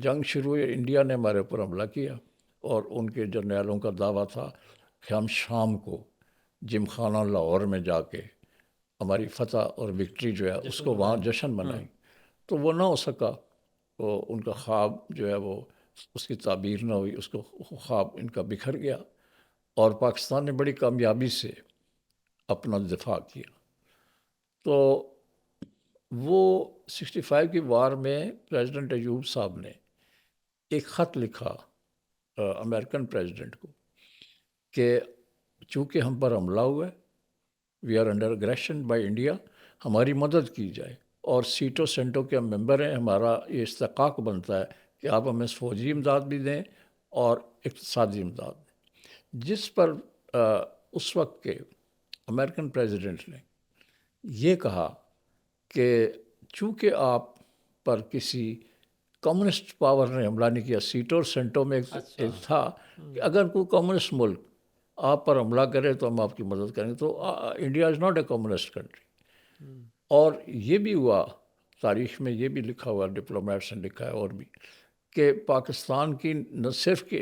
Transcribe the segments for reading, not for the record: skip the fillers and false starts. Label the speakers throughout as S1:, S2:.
S1: جنگ شروع ہوئی، انڈیا نے ہمارے اوپر حملہ کیا، اور ان کے جرنیلوں کا دعویٰ تھا کہ ہم شام کو جم خانہ لاہور میں جا کے ہماری فتح اور وکٹری جو ہے اس کو وہاں جشن منائیں، تو وہ نہ ہو سکا۔ وہ ان کا خواب جو ہے وہ اس کی تعبیر نہ ہوئی، اس کو خواب ان کا بکھر گیا، اور پاکستان نے بڑی کامیابی سے اپنا دفاع کیا۔ تو وہ 65 کی وار میں پریزیڈنٹ ایوب صاحب نے ایک خط لکھا امریکن پریزیڈنٹ کو کہ چونکہ ہم پر حملہ ہوا ہے، we are under aggression by India, ہماری مدد کی جائے، اور سیٹو سینٹو کے ہم ممبر ہیں، ہمارا یہ استحقاق بنتا ہے کہ آپ ہمیں فوجی امداد بھی دیں اور اقتصادی امداد دیں۔ جس پر اس وقت کے امریکن پریزیڈنٹ نے یہ کہا کہ چونکہ آپ پر کسی کمیونسٹ پاور نے حملہ نہیں کیا، سیٹو اور سینٹو میں ایک تھا کہ اگر کوئی کمیونسٹ ملک آپ پر حملہ کرے تو ہم آپ کی مدد کریں گے، تو India is not a communist country. اور یہ بھی ہوا، تاریخ میں یہ بھی لکھا ہوا، ڈپلومیٹس نے لکھا ہے اور بھی، کہ پاکستان کی نہ صرف کہ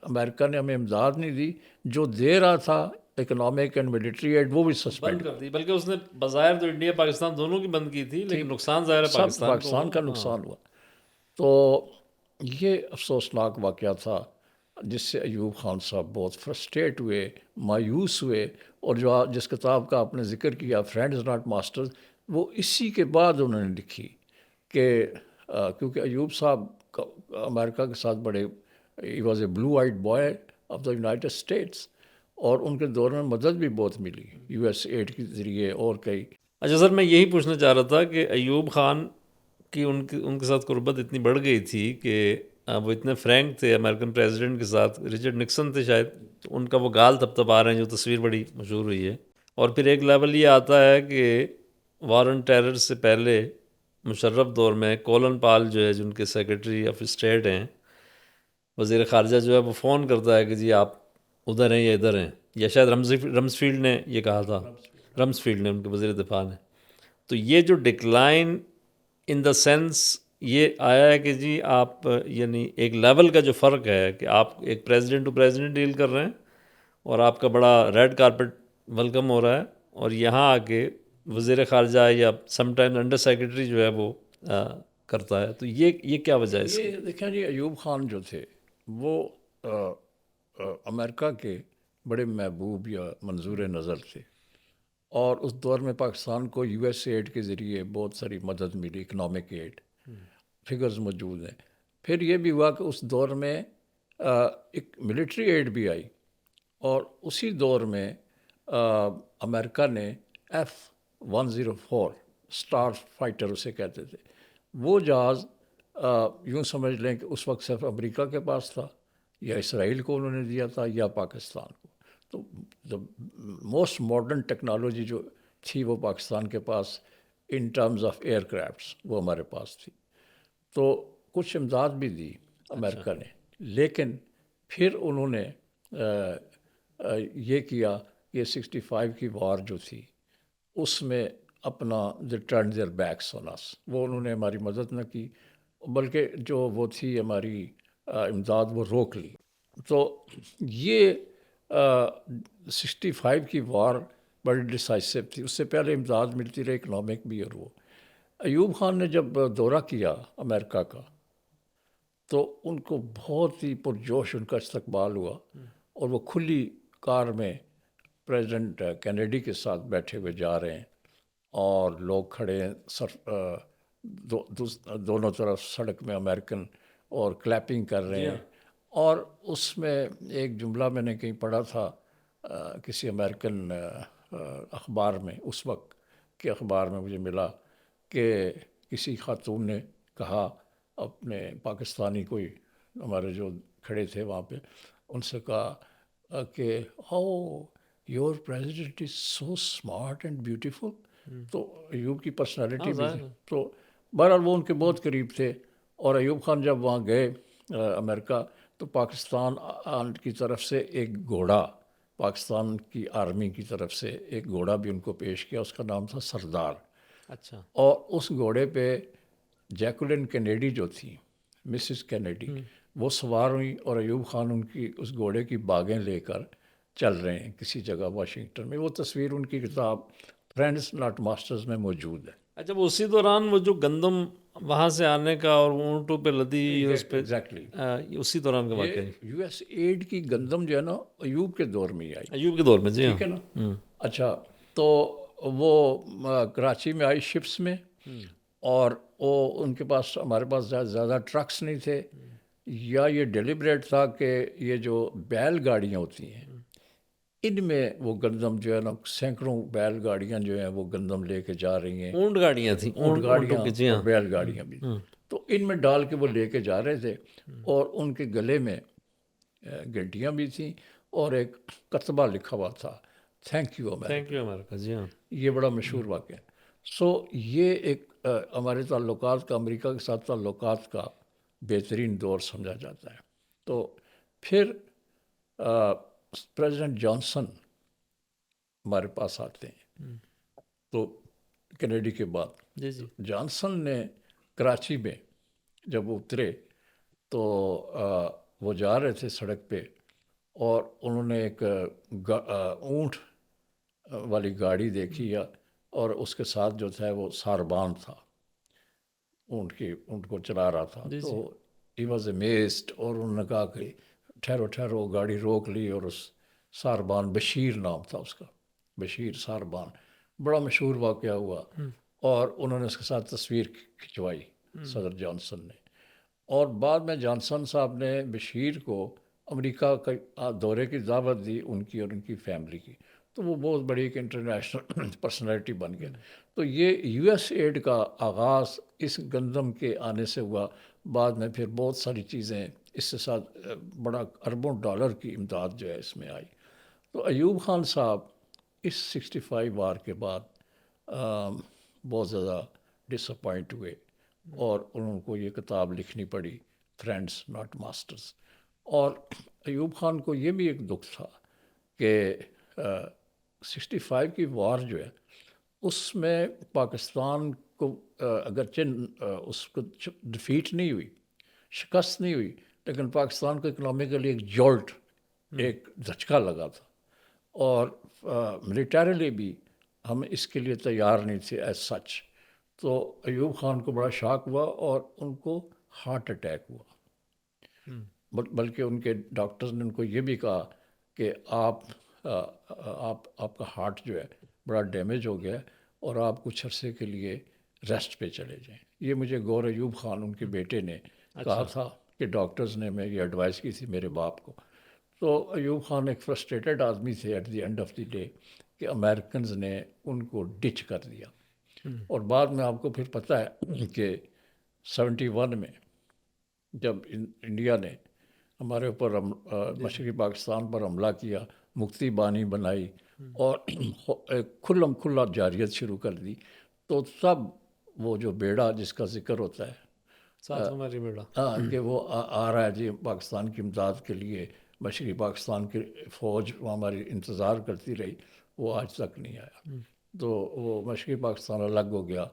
S1: امریکہ نے ہمیں امداد نہیں دی، جو دے رہا تھا اکنامک اینڈ ملٹری ایڈ وہ بھی سسپینڈ
S2: کر دی، بلکہ اس نے بظاہر تو انڈیا پاکستان دونوں کی بند کی تھی، لیکن نقصان ظاہر ہے
S1: سب
S2: پاکستان کو
S1: پاکستان کا نقصان ہوا۔ تو یہ افسوسناک واقعہ تھا جس سے ایوب خان صاحب بہت فرسٹریٹ ہوئے، مایوس ہوئے، اور جو جس کتاب کا آپ نے ذکر کیا فرینڈز ناٹ ماسٹرز، وہ اسی کے بعد انہوں نے لکھی کہ کیونکہ ایوب صاحب امریکہ کے ساتھ بڑے، he was a blue eyed boy of the United States, اور ان کے دور میں مدد بھی بہت ملی یو ایس ایڈ کے ذریعے اور کئی۔
S2: اچھا سر، میں یہی پوچھنا چاہ رہا تھا کہ ایوب خان کی ان کے ساتھ قربت اتنی بڑھ گئی تھی کہ وہ اتنے فرینک تھے امریکن پریزیڈنٹ کے ساتھ، رچرڈ نکسن تھے شاید، تو ان کا وہ گال تھپتھپا رہے ہیں جو تصویر بڑی مشہور ہوئی ہے۔ اور پھر ایک لیول یہ آتا ہے کہ وار آن ٹیرر سے پہلے مشرف دور میں کولن پال جو ہے، جن کے سیکرٹری آف اسٹیٹ ہیں، وزیر خارجہ جو ہے، وہ فون کرتا ہے کہ جی آپ ادھر ہیں یا ادھر ہیں، یا شاید رمسفیلڈ نے یہ کہا تھا، رمسفیلڈ نے، ان کے وزیر دفاع نے۔ تو یہ جو ڈکلائن ان دا سینس یہ آیا ہے کہ جی آپ یعنی ایک لیول کا جو فرق ہے کہ آپ ایک پریزیڈنٹ ٹو پریزیڈنٹ ڈیل کر رہے ہیں اور آپ کا بڑا ریڈ کارپٹ ویلکم ہو رہا ہے، اور یہاں آ کے وزیر خارجہ یا سم ٹائم انڈر سیکرٹری جو ہے وہ کرتا ہے، تو یہ کیا وجہ ہے اس کی؟
S1: یہ دیکھیں جی، ایوب خان جو تھے وہ امریکہ کے بڑے محبوب یا منظور نظر تھے، اور اس دور میں پاکستان کو یو ایس ایڈ کے ذریعے بہت ساری مدد ملی، اکنامک ایڈ، فگرز موجود ہیں۔ پھر یہ بھی ہوا کہ اس دور میں ایک ملٹری ایڈ بھی آئی، اور اسی دور میں امریکہ نے F-104 اسٹار فائٹر اسے کہتے تھے، وہ جہاز یوں سمجھ لیں کہ اس وقت صرف امریکہ کے پاس تھا، یا اسرائیل کو انہوں نے دیا تھا، یا پاکستان کو۔ تو موسٹ ماڈرن ٹیکنالوجی جو تھی وہ پاکستان کے پاس in terms of aircrafts وہ ہمارے پاس تھی۔ تو کچھ امداد بھی دی امریکہ نے، لیکن پھر انہوں نے یہ کیا کہ 65 کی وار جو تھی اس میں اپنا دی ٹرن دیئر بیکس آن اس، وہ انہوں نے ہماری مدد نہ کی، بلکہ جو وہ تھی ہماری امداد وہ روک لی۔ تو یہ 65 کی وار بڑی ڈسائسو تھی، اس سے پہلے امداد ملتی رہی اکنامک بھی، اور وہ ایوب خان نے جب دورہ کیا امریکہ کا تو ان کو بہت ہی پرجوش ان کا استقبال ہوا، اور وہ کھلی کار میں پریزیڈنٹ کینیڈی کے ساتھ بیٹھے ہوئے جا رہے ہیں، اور لوگ کھڑے ہیں دونوں طرف سڑک میں امریکن، اور کلیپنگ کر رہے ہیں۔ اور اس میں ایک جملہ میں نے کہیں پڑھا تھا کسی امریکن اخبار میں، اس وقت کے اخبار میں مجھے ملا، کہ کسی خاتون نے کہا اپنے پاکستانی کوئی ہمارے جو کھڑے تھے وہاں پہ، ان سے کہا کہ oh your president is so smart and beautiful. تو ایوب کی پرسنالٹی بھی تھی، تو بہرحال وہ ان کے بہت قریب تھے۔ اور ایوب خان جب وہاں گئے امریکہ، تو پاکستان کی طرف سے ایک گھوڑا، پاکستان کی آرمی کی طرف سے ایک گھوڑا بھی ان کو پیش کیا، اس کا نام تھا سردار۔
S2: اچھا،
S1: اور اس گھوڑے پہ جیکولن کینیڈی جو تھی مسز کینیڈی، وہ سوار ہوئیں اور ایوب خان ان کی اس گھوڑے کی باگیں لے کر چل رہے ہیں کسی جگہ واشنگٹن میں. وہ تصویر ان کی کتاب فرینڈس ناٹ ماسٹرز میں موجود ہے.
S2: اچھا وہ اسی دوران وہ جو گندم وہاں سے آنے کا اور اونٹوں پہ لدی اس پہ
S1: ایگزیکٹلی
S2: اسی دوران کا واقعہ ہے.
S1: یو ایس ایڈ کی گندم جو ہے نا ایوب کے دور میں ہی آئی.
S2: ایوب کے دور میں جی ہاں.
S1: ٹھیک ہے نا. اچھا تو وہ کراچی میں آئی شپس میں، اور وہ ان کے پاس ہمارے پاس زیادہ ٹرکس نہیں تھے، یا یہ ڈیلیبریٹ تھا کہ یہ جو بیل گاڑیاں ہوتی ہیں ان میں وہ گندم جو ہے نا سینکڑوں بیل گاڑیاں جو ہیں وہ گندم لے کے جا رہی ہیں.
S2: اونٹ گاڑیاں تھیں،
S1: اونٹ گاڑیاں
S2: کی جی
S1: اور
S2: ہاں.
S1: بیل گاڑیاں بھی، تو ان میں ڈال کے وہ لے کے جا رہے تھے، اور ان کے گلے میں گھنٹیاں بھی تھیں اور ایک کتبہ لکھا ہوا تھا thank you America.
S2: Thank you America جی ہاں.
S1: یہ بڑا مشہور واقعہ ہے. سو یہ ایک ہمارے تعلقات کا، امریکہ کے ساتھ تعلقات کا بہترین دور سمجھا جاتا ہے. تو پھر پریزیڈنٹ جانسن ہمارے پاس آتے ہیں، تو کینیڈی کے بعد
S2: جی جی
S1: جانسن نے کراچی میں جب وہ اترے تو وہ جا رہے تھے سڑک پہ، اور انہوں نے ایک اونٹ والی گاڑی دیکھی، اور اس کے ساتھ جو تھا وہ ساربان تھا، اونٹ کو چلا رہا تھا. تو ہی واز امیزڈ، اور انہوں نے کہا کہ ٹھہرو ٹھہرو، گاڑی روک لی، اور اس ساربان، بشیر نام تھا اس کا، بشیر ساربان، بڑا مشہور واقعہ ہوا. اور انہوں نے اس کے ساتھ تصویر کھنچوائی صدر جانسن نے. اور بعد میں جانسن صاحب نے بشیر کو امریکہ کا دورے کی دعوت دی، ان کی اور ان کی فیملی کی. تو وہ بہت بڑی ایک انٹرنیشنل پرسنالٹی بن گیا. تو یہ یو ایس ایڈ کا آغاز اس گندم کے آنے سے ہوا. بعد میں پھر بہت ساری چیزیں اس سے ساتھ، بڑا اربوں ڈالر کی امداد جو ہے اس میں آئی. تو ایوب خان صاحب اس 65 وار کے بعد بہت زیادہ ڈس اپوائنٹ ہوئے، اور انہوں کو یہ کتاب لکھنی پڑی فرینڈس ناٹ ماسٹرز. اور ایوب خان کو یہ بھی ایک دکھ تھا کہ 65 کی وار جو ہے اس میں پاکستان کو اگرچہ اس کو ڈیفیٹ نہیں ہوئی، شکست نہیں ہوئی، لیکن پاکستان کو اکنامیکلی ایک جولٹ، ایک دھچکا لگا تھا. اور ملیٹریلی بھی ہم اس کے لیے تیار نہیں تھے ایز سچ. تو ایوب خان کو بڑا شاک ہوا، اور ان کو ہارٹ اٹیک ہوا. بلکہ ان کے ڈاکٹرز نے ان کو یہ بھی کہا کہ آپ کا ہارٹ جو ہے بڑا ڈیمیج ہو گیا، اور آپ کچھ عرصے کے لیے ریسٹ پہ چلے جائیں. یہ مجھے گور ایوب خان ان کے بیٹے نے کہا تھا کہ ڈاکٹرز نے میں یہ ایڈوائس کی تھی میرے باپ کو. تو ایوب خان ایک فرسٹریٹڈ آدمی تھے at the end of the day, کہ امریکنز نے ان کو ڈچ کر دیا. اور بعد میں آپ کو پھر پتہ ہے کہ 71 میں جب انڈیا نے ہمارے اوپر مشرقی پاکستان پر حملہ کیا، مکتی بانی بنائی، اور ایک کھلم کھلا جارحیت شروع کر دی، تو تب وہ جو بیڑا جس کا ذکر ہوتا ہے،
S2: ساتھ ہماری بیڑا،
S1: کہ وہ آ رہا ہے جی پاکستان کی امداد کے لیے، مشرقی پاکستان کی فوج وہ ہماری انتظار کرتی رہی، وہ آج تک نہیں آیا. تو وہ مشرقی پاکستان الگ ہو گیا،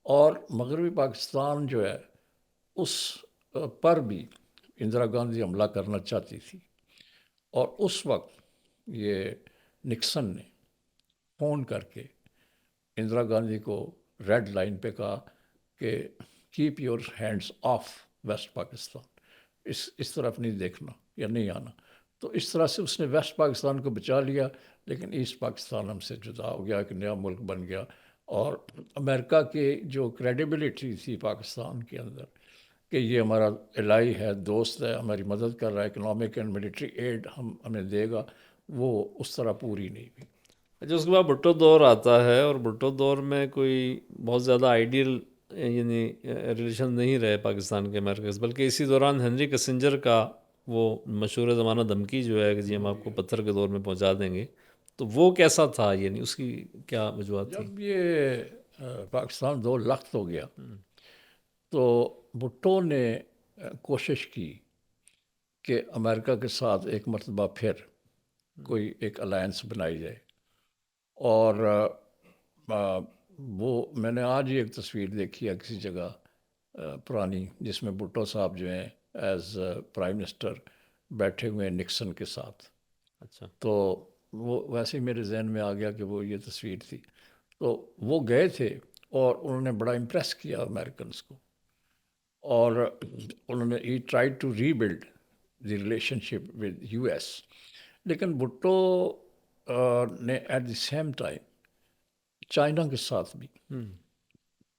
S1: اور مغربی پاکستان جو ہے اس پر بھی اندرا گاندھی حملہ کرنا چاہتی تھی. اور اس وقت یہ نکسن نے فون کر کے اندرا گاندھی کو ریڈ لائن پہ کہا کہ keep your hands off West Pakistan, اس طرف نہیں دیکھنا یا نہیں آنا. تو اس طرح سے اس نے ویسٹ پاکستان کو بچا لیا، لیکن ایسٹ پاکستان ہم سے جدا ہو گیا، ایک نیا ملک بن گیا. اور امریکہ کے جو کریڈیبلٹی تھی پاکستان کے اندر کہ یہ ہمارا الہی ہے، دوست ہے، ہماری مدد کر رہا ہے، اکنامک اینڈ ملٹری ایڈ ہمیں دے گا، وہ اس طرح پوری نہیں ہوئی.
S2: اچھا اس کے بعد بھٹو دور آتا ہے، اور بھٹو دور میں کوئی بہت زیادہ آئیڈیل یعنی ریلیشن نہیں رہے پاکستان کے امریکہ سے، بلکہ اسی دوران ہنری کسنجر کا وہ مشہور زمانہ دھمکی جو ہے کہ جی ہم آپ کو پتھر کے دور میں پہنچا دیں گے، تو وہ کیسا تھا، یعنی اس کی کیا وجوہات تھی؟
S1: جب یہ پاکستان دو لخت ہو گیا تو بھٹو نے کوشش کی کہ امریکہ کے ساتھ ایک مرتبہ پھر کوئی ایک الائنس بنائی جائے. اور وہ میں نے آج ہی ایک تصویر دیکھی ہے کسی جگہ پرانی، جس میں بھٹو صاحب جو ہیں ایز پرائم منسٹر بیٹھے ہوئے ہیں نکسن کے ساتھ.
S2: اچھا.
S1: تو وہ ویسے ہی میرے ذہن میں آ گیا کہ وہ یہ تصویر تھی. تو وہ گئے تھے اور انہوں نے بڑا امپریس کیا امریکنس کو، اور انہوں نے he try to rebuild the relationship with US. لیکن بھٹو نے at the same time China کے ساتھ بھی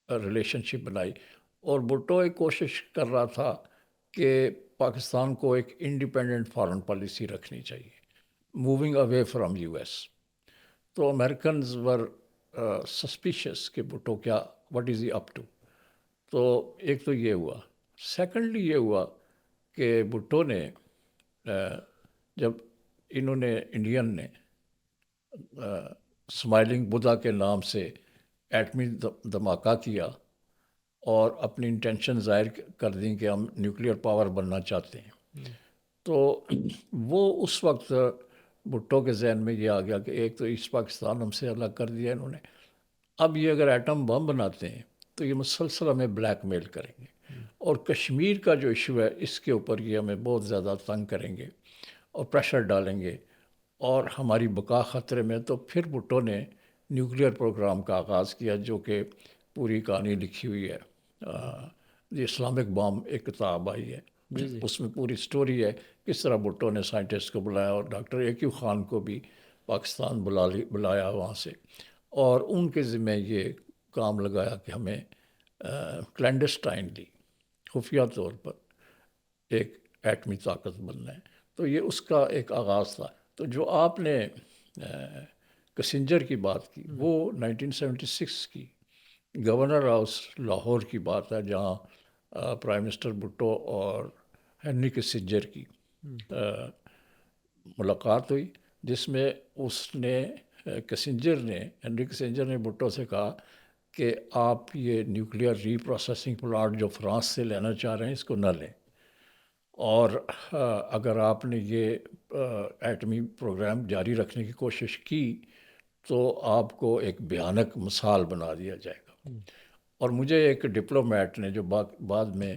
S1: ریلیشن شپ بنائی، اور بھٹو ایک کوشش کر رہا تھا کہ پاکستان کو ایک انڈیپینڈنٹ فارن پالیسی رکھنی چاہیے، moving away from U S. تو امیریکنز ور سسپیشیس کہ بھٹو کیا what is he up to. تو ایک تو یہ ہوا. سیکنڈلی یہ ہوا کہ بھٹو نے جب انہوں نے انڈین نے اسمائلنگ بدھا کے نام سے ایٹمی دھماکہ کیا اور اپنی انٹینشن ظاہر کر دیں کہ ہم نیوکلیئر پاور بننا چاہتے ہیں، تو وہ اس وقت بھٹو کے ذہن میں یہ آ گیا کہ ایک تو ایسٹ پاکستان ہم سے الگ کر دیا انہوں نے، اب یہ اگر ایٹم بم بناتے ہیں تو یہ مسلسل ہمیں بلیک میل کریں گے، اور کشمیر کا جو ایشو ہے اس کے اوپر یہ ہمیں بہت زیادہ تنگ کریں گے اور پریشر ڈالیں گے اور ہماری بقا خطرے میں. تو پھر بھٹو نے نیوکلیئر پروگرام کا آغاز کیا، جو کہ پوری کہانی لکھی ہوئی ہے. دی اسلامک بام ایک کتاب آئی ہے، اس میں پوری سٹوری ہے کس طرح بھٹو نے سائنٹسٹ کو بلایا اور ڈاکٹر اے کیو خان کو بھی پاکستان بلایا وہاں سے، اور ان کے ذمہ یہ کام لگایا کہ ہمیں کلینڈسٹائنلی خفیہ طور پر ایک ایٹمی طاقت بننا ہے. تو یہ اس کا ایک آغاز تھا. تو جو آپ نے کسنجر کی بات کی، وہ 1976 کی گورنر ہاؤس لاہور کی بات ہے، جہاں پرائم منسٹر بھٹو اور ہنری کسنجر کی ملاقات ہوئی، جس میں ہنری کسنجر نے بھٹو سے کہا کہ آپ یہ نیوکلیئر ری پروسیسنگ پلانٹ جو فرانس سے لینا چاہ رہے ہیں اس کو نہ لیں، اور اگر آپ نے یہ ایٹمی پروگرام جاری رکھنے کی کوشش کی تو آپ کو ایک بھیانک مثال بنا دیا جائے گا. اور مجھے ایک ڈپلومیٹ نے جو بعد میں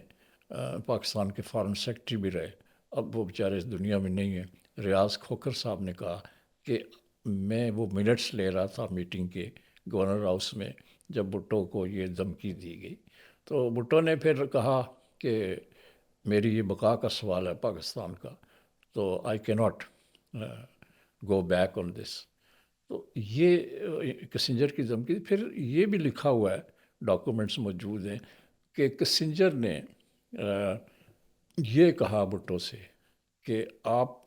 S1: پاکستان کے فارن سیکرٹری بھی رہے، اب وہ بیچارے اس دنیا میں نہیں ہیں، ریاض کھوکھر صاحب نے کہا کہ میں وہ منٹس لے رہا تھا میٹنگ کے گورنر ہاؤس میں جب بھٹو کو یہ دھمکی دی گئی. تو بھٹو نے پھر کہا کہ میری یہ بقا کا سوال ہے پاکستان کا، تو آئی کی ناٹ گو بیک آن دس. تو یہ کسنجر کی دھمکی. پھر یہ بھی لکھا ہوا ہے، ڈاکومنٹس موجود ہیں، کہ کسنجر نے یہ کہا بھٹو سے کہ آپ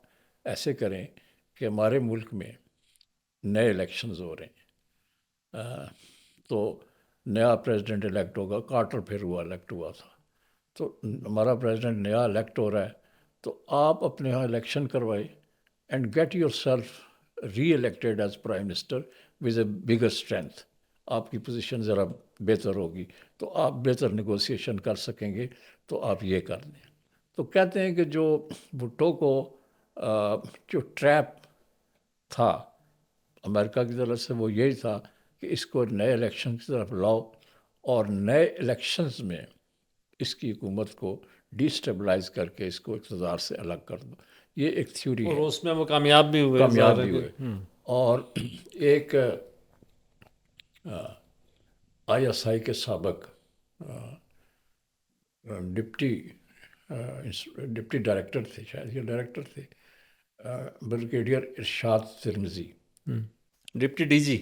S1: ایسے کریں کہ ہمارے ملک میں نئے الیکشنز ہو رہے ہیں، تو نیا پریزیڈنٹ الیکٹ ہوگا. کارٹر پھر الیکٹ ہوا تھا، تو ہمارا پریزیڈنٹ نیا الیکٹ ہو رہا ہے، تو آپ اپنے یہاں الیکشن کروائے and get yourself reelected as prime minister with a bigger strength. آپ کی پوزیشن ذرا بہتر ہوگی تو آپ بہتر نیگوسیشن کر سکیں گے، تو آپ یہ کر دیں. تو کہتے ہیں کہ جو بھٹو کو جو ٹریپ تھا امریکہ کی طرف سے وہ یہی تھا کہ اس کو نئے الیکشن کی طرف لاؤ اور نئے الیکشنز میں اس کی حکومت کو ڈی اسٹیبلائز کر کے اس کو اقتدار سے الگ کر دو. یہ ایک تھیوری ہے.
S2: اور اس میں وہ کامیاب بھی ہوئے.
S1: کامیاب بھی ہوئے. اور ایک آئی ایس آئی کے سابق ڈپٹی ڈائریکٹر تھے، شاید یہ ڈائریکٹر تھے، بریگیڈیئر ارشاد ترمذی،
S2: ڈپٹی ڈی جی.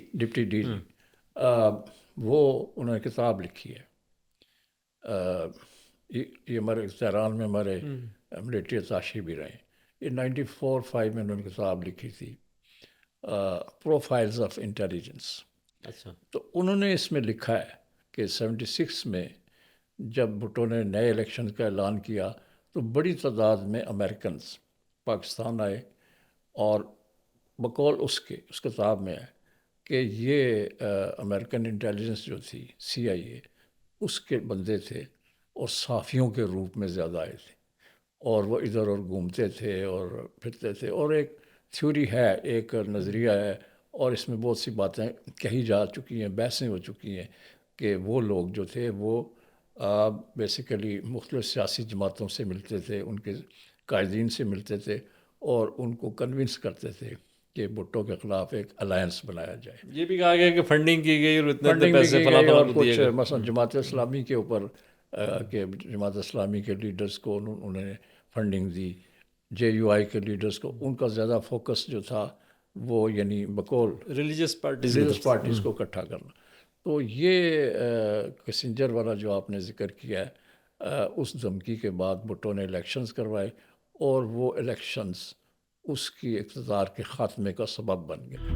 S1: وہ انہوں نے کتاب لکھی ہے. یہ ہمارے تہران میں ہمارے ملٹری اتاشی بھی رہے. یہ 94-5 میں انہوں نے کتاب لکھی تھی، پروفائلز آف انٹیلیجنس.
S2: اچھا.
S1: تو انہوں نے اس میں لکھا ہے کہ 76 میں جب بھٹو نے نئے الیکشن کا اعلان کیا تو بڑی تعداد میں امریکنز پاکستان آئے، اور بقول اس کتاب میں ہے کہ یہ امریکن انٹیلیجنس جو تھی CIA اس کے بندے تھے، اور صحافیوں کے روپ میں زیادہ آئے تھے، اور وہ ادھر اور گھومتے تھے اور پھرتے تھے. اور ایک تھیوری ہے، ایک نظریہ ہے، اور اس میں بہت سی باتیں کہی جا چکی ہیں، بحثیں ہو چکی ہیں کہ وہ لوگ جو تھے وہ بیسیکلی مختلف سیاسی جماعتوں سے ملتے تھے، ان کے قائدین سے ملتے تھے اور ان کو کنونس کرتے تھے کہ بھٹو کے خلاف ایک الائنس بنایا جائے.
S2: یہ بھی کہا گیا کہ فنڈنگ کی گئی اور اتنے
S1: فنڈنگ بھی
S2: پیسے
S1: کی
S2: فلاں
S1: گئی
S2: فلاں
S1: اور
S2: کو دیے
S1: کچھ
S2: گئے.
S1: مثلا جماعت اسلامی کے اوپر کہ جماعت اسلامی کے لیڈرز کو انہوں نے فنڈنگ دی، JUI کے لیڈرز کو. ان کا زیادہ فوکس جو تھا وہ یعنی بقول
S2: ریلیجس پارٹیز
S1: ریلیجس پارٹیز کو اکٹھا کرنا. تو یہ کسنجر والا جو آپ نے ذکر کیا ہے، اس دھمکی کے بعد بھٹو نے الیکشنز کروائے اور وہ الیکشنز اس کی اقتدار کے خاتمے کا سبب بن گئے.